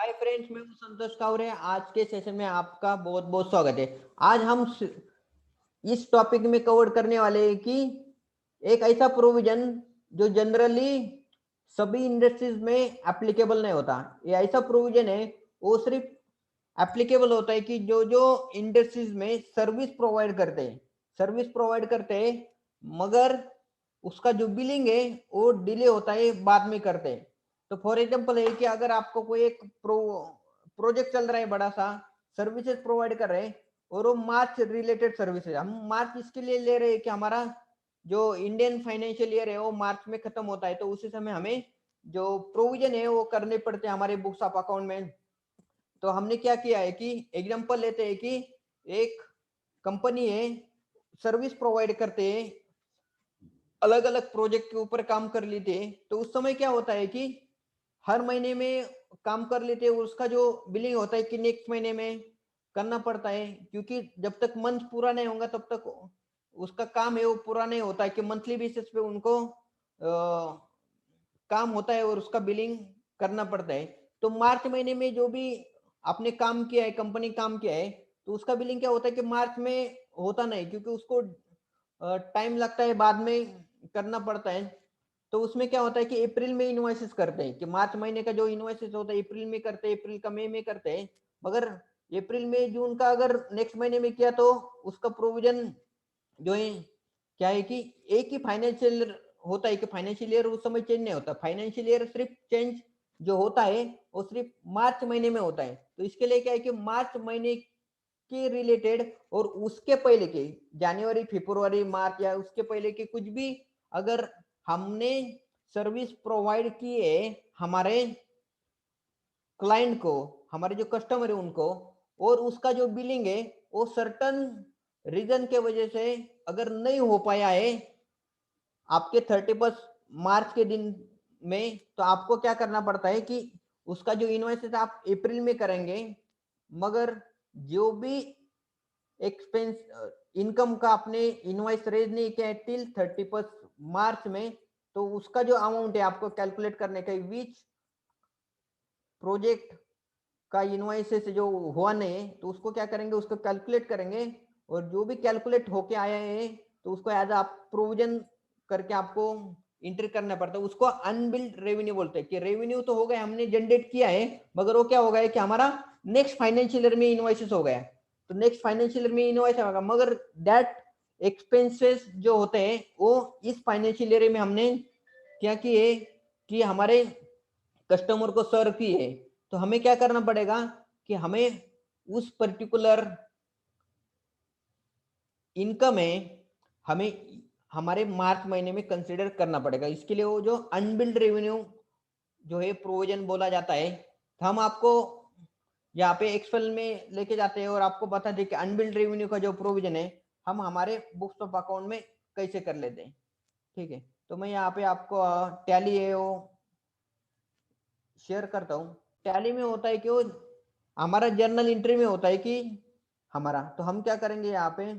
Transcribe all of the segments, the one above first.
Hi friends, मैं हूं संतोष कावरे। आज के सेशन में आपका बहुत बहुत स्वागत है। आज हम इस टॉपिक में कवर करने वाले हैं कि एक ऐसा प्रोविजन जो जनरली सभी इंडस्ट्रीज में एप्लीकेबल नहीं होता। ये ऐसा प्रोविजन है, वो सिर्फ एप्लीकेबल होता है कि जो जो इंडस्ट्रीज में सर्विस प्रोवाइड करते हैं, मगर उसका जो बिलिंग है वो डिले होता है, बाद में करते हैं। तो फॉर एग्जांपल है कि अगर आपको कोई एक प्रोजेक्ट चल रहा है, बड़ा सा सर्विसेज प्रोवाइड कर रहे हैं, और वो मार्च रिलेटेड सर्विसेज, हम मार्च इसके लिए ले रहे हैं कि हमारा जो इंडियन फाइनेंशियल ईयर है वो मार्च में खत्म होता है, तो उसी समय हमें जो प्रोविजन है वो करने पड़ते हैं हमारे बुक्स ऑफ अकाउंट में। तो हमने क्या किया है कि एग्जांपल लेते हैं कि एक कंपनी है, सर्विस प्रोवाइड करते हैं, अलग अलग प्रोजेक्ट के ऊपर काम कर लेते हैं। तो उस समय क्या होता है कि हर महीने में काम कर लेते हैं, उसका जो बिलिंग होता है कि नेक्स्ट महीने में करना पड़ता है, क्योंकि जब तक मंथ पूरा नहीं होगा तब तक उसका काम है वो पूरा नहीं होता है, कि मंथली बेसिस पे उनको काम होता है और उसका बिलिंग करना पड़ता है। तो मार्च महीने में जो भी आपने काम किया है, कंपनी काम किया है, तो उसका बिलिंग क्या होता है कि मार्च में होता नहीं, क्योंकि उसको टाइम लगता है, बाद में करना पड़ता है। तो उसमें क्या होता है कि अप्रैल में इनवॉइसेस करते हैं, कि मार्च महीने का जो इनवॉइसेस होता है अप्रैल में करते हैं, अप्रैल का मई में करते हैं। मगर अप्रैल मई जून का अगर नेक्स्ट महीने में किया तो उसका प्रोविजन जो है क्या है कि एक ही फाइनेंशियल होता है, कि फाइनेंशियल ईयर उस समय चेंज नहीं होता। फाइनेंशियल ईयर सिर्फ चेंज जो होता है वो सिर्फ मार्च महीने में होता है। तो इसके लिए क्या है कि मार्च महीने के रिलेटेड और उसके पहले के जनवरी फरवरी मार्च या उसके पहले के कुछ भी अगर हमने सर्विस प्रोवाइड की है हमारे क्लाइंट को, हमारे जो कस्टमर है उनको, और उसका जो बिलिंग है वो सर्टन रीजन के वजह से अगर नहीं हो पाया है आपके 31 मार्च के दिन में, तो आपको क्या करना पड़ता है कि उसका जो इनवॉइस आप अप्रैल में करेंगे, मगर जो भी एक्सपेंस इनकम का आपने इनवॉइस रेज नहीं किया है टिल 31 मार्च में, तो उसका जो अमाउंट है आपको कैलकुलेट करने का, विच प्रोजेक्ट का इनवॉइसेस जो हुआ नहीं है, तो उसको क्या करेंगे, उसको कैलकुलेट करेंगे, और जो भी कैलकुलेट होके आया है तो उसको एज आप प्रोविजन करके आपको इंटर करना पड़ता है। उसको अनबिल्ड रेवेन्यू बोलते हैं, कि रेवेन्यू तो हो गया, हमने जनरेट किया है, मगर वो क्या हो गया कि हमारा नेक्स्ट फाइनेंशियल ईयर में इनवॉइसेस हो गया। तो नेक्स्ट फाइनेंशियल ईयर में इनवॉइस होगा, मगर दैट एक्सपेंसेस जो होते हैं वो इस फाइनेंशियल ईयर में हमने क्या किए कि हमारे कस्टमर को सर्व की है। तो हमें क्या करना पड़ेगा कि हमें उस पर्टिकुलर इनकम है हमें हमारे मार्च महीने में कंसीडर करना पड़ेगा। इसके लिए वो जो अनबिल्ड रेवेन्यू जो है प्रोविजन बोला जाता है। तो हम आपको यहाँ पे एक्सेल में लेके जाते हैं और आपको बता दें कि अनबिल्ड रेवेन्यू का जो प्रोविजन है हम हमारे बुक्स ऑफ अकाउंट में कैसे कर लेते हैं। ठीक है, तो मैं यहाँ पे आपको टैली है वो शेयर करता हूँ। टैली में होता है कि वो हमारा जर्नल एंट्री में होता है कि हमारा, तो हम क्या करेंगे यहाँ पे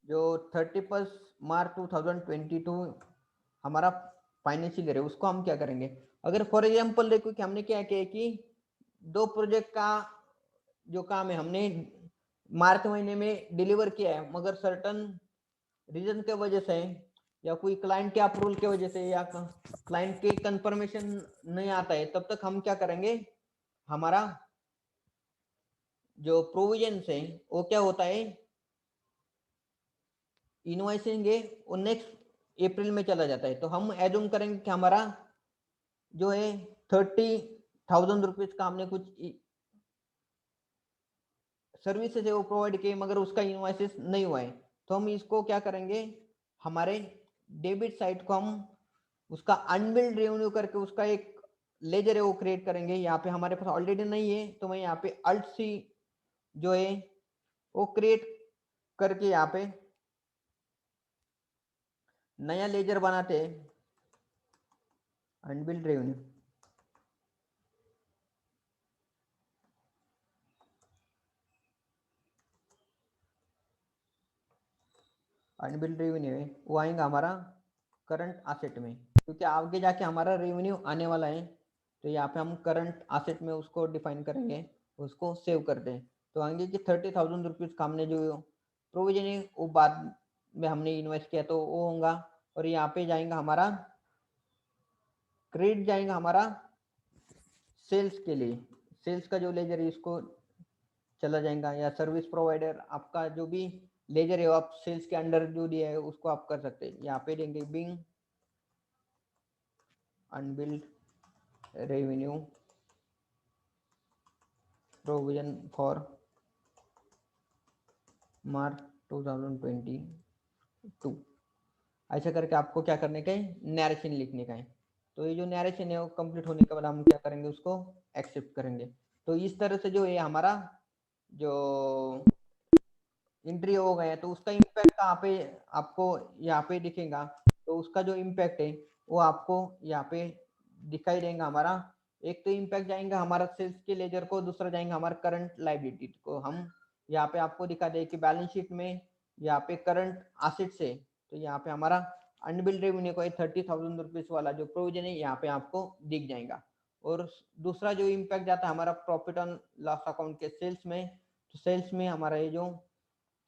जो 31 मार्च 2022 हमारा फाइनेंशियल ईयर है, उसको हम क्या करेंगे। अगर फॉर एग्जांपल देखो कि हमने क्या किया कि दो प्रोजेक्ट का जो काम है हमने मार्च महीने में डिलीवर किया है, मगर सर्टन रीजन के वजह से या कोई क्लाइंट के अप्रूवल के वजह से या क्लाइंट के कंफर्मेशन नहीं आता है, तब तक हम क्या करेंगे, हमारा जो प्रोविजन है वो क्या होता है, इनवॉइसिंग है वो नेक्स्ट अप्रैल में चला जाता है। तो हम एज्यूम करेंगे कि हमारा जो है 30,000 रुपीज का हमने कुछ सर्विसेज है वो प्रोवाइड किए, मगर उसका इनवॉइसेस नहीं हुआ है। तो हम इसको क्या करेंगे, हमारे डेबिट साइड को हम उसका अनबिल्ड रेवेन्यू करके उसका एक लेजर है वो क्रिएट करेंगे। यहाँ पे हमारे पास ऑलरेडी नहीं है, तो मैं यहाँ पे अल्ट सी जो है वो क्रिएट करके यहाँ पे नया लेजर बनाते हैं, अनबिल्ड रेवेन्यू। अनबिल्ड रेवेन्यू है वो आएगा हमारा करंट असेट में, क्योंकि आगे जाके हमारा रेवेन्यू आने वाला है। तो यहाँ पे हम करंट एसेट में उसको डिफाइन करेंगे, उसको सेव कर दें। तो आएंगे कि 30,000 रुपीज़ का हमने जो प्रोविजन है वो बाद में हमने इन्वेस्ट किया तो वो होगा। और यहाँ पे जाएगा हमारा क्रेडिट, जाएगा हमारा सेल्स के लिए, सेल्स का जो लेजर है इसको चला जाएगा, या सर्विस प्रोवाइडर आपका जो भी लेजर है वो आप सेल्स के अंडर जो दिया है उसको आप कर सकते हैं। यहाँ पे देंगे being unbilled revenue provision for March 2022। ऐसा करके आपको क्या करने का है, नैरेशन लिखने का है। तो ये जो नैरेशन है वो कंप्लीट होने के बाद हम क्या करेंगे, उसको एक्सेप्ट करेंगे। तो इस तरह से जो है हमारा जो एंट्री हो गया, तो उसका इम्पैक्ट कहाँ पे आपको यहाँ पे दिखेगा। तो उसका जो इम्पैक्ट है वो आपको यहाँ पे दिखाई देगा। हमारा एक तो इम्पैक्ट जाएगा हमारा सेल्स के लेजर को, दूसरा जाएगा हमारा करंट लायबिलिटी को। हम यहाँ पे आपको दिखा दे कि बैलेंस शीट में यहाँ पे करंट एसेट से, तो यहाँ पे हमारा अनबिल्ड रेवेन्यू को 30,000 रुपीज वाला जो प्रोविजन है यहाँ पे आपको दिख जाएगा। और दूसरा जो इम्पैक्ट जाता है हमारा प्रॉफिट ऑन लॉस अकाउंट के सेल्स में, तो सेल्स में हमारा ये जो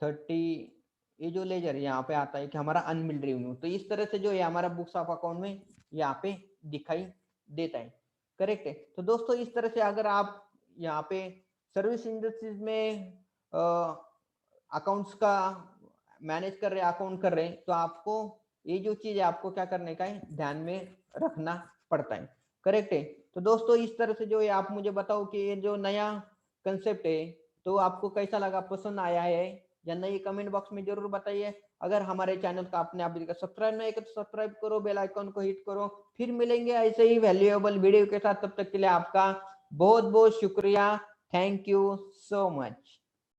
30, ये जो लेजर यहाँ पे आता है कि हमारा अनबिल्ड रेवेन्यू। तो इस तरह से जो है हमारा बुक्स ऑफ अकाउंट में यहाँ पे दिखाई देता है। करेक्ट है। तो दोस्तों इस तरह से अगर आप यहाँ पे सर्विस इंडस्ट्रीज में अकाउंट्स का मैनेज कर रहे हैं, अकाउंट कर रहे हैं, तो आपको ये जो चीज है आपको क्या करने का है, ध्यान में रखना पड़ता है। करेक्ट है। तो दोस्तों इस तरह से जो है आप मुझे बताओ कि ये जो नया कंसेप्ट है तो आपको कैसा लगा, पसंद आया है या नहीं, कमेंट बॉक्स में जरूर बताइए। अगर हमारे चैनल का आपने अभी तक सब्सक्राइब नहीं किया तो सब्सक्राइब करो, बेल आइकन को हिट करो। फिर मिलेंगे ऐसे ही वैल्यूएबल वीडियो के साथ, तब तक के लिए आपका बहुत बहुत शुक्रिया। Thank you so much.